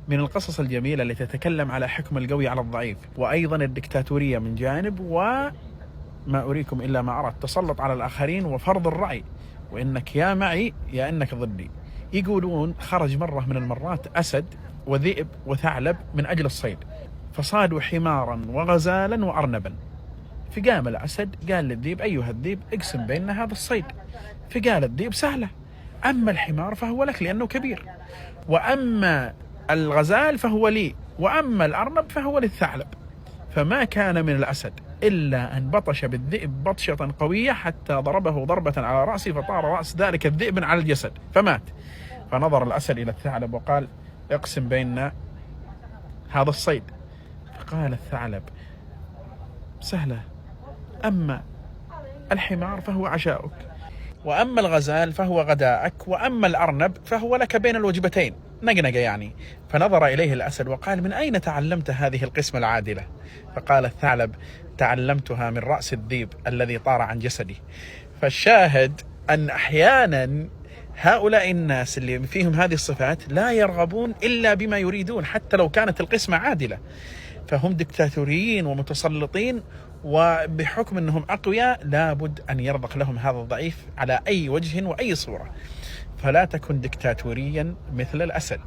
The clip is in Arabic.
من القصص الجميلة التي تتكلم على حكم القوي على الضعيف، وأيضا الدكتاتورية من جانب، وما أريكم إلا ما أرى، التسلط على الآخرين وفرض الرأي، وإنك يا معي يا إنك ضدي. يقولون خرج مرة من المرات أسد وذئب وثعلب من أجل الصيد، فصادوا حمارا وغزالا وأرنبا. فقام الأسد قال للذئب: أيها الذئب، اقسم بيننا هذا الصيد. فقال الذئب: سهلة، أما الحمار فهو لك لأنه كبير، وأما الغزال فهو لي، وأما الأرنب فهو للثعلب. فما كان من الأسد إلا أن بطش بالذئب بطشة قوية حتى ضربه ضربة على رأسه، فطار رأس ذلك الذئب على الجسد فمات. فنظر الأسد إلى الثعلب وقال: اقسم بيننا هذا الصيد. فقال الثعلب: سهلة، أما الحمار فهو عشاؤك، وأما الغزال فهو غداءك، وأما الأرنب فهو لك بين الوجبتين، نقنق يعني. فنظر إليه الأسد وقال: من أين تعلمت هذه القسمة العادلة؟ فقال الثعلب: تعلمتها من رأس الذئب الذي طار عن جسدي. فالشاهد أن أحيانا هؤلاء الناس اللي فيهم هذه الصفات لا يرغبون إلا بما يريدون حتى لو كانت القسمة عادلة، فهم دكتاتوريين ومتسلطين، وبحكم أنهم أقوياء لابد أن يرضخ لهم هذا الضعيف على أي وجه وأي صورة. فلا تكن دكتاتوريا مثل الأسد.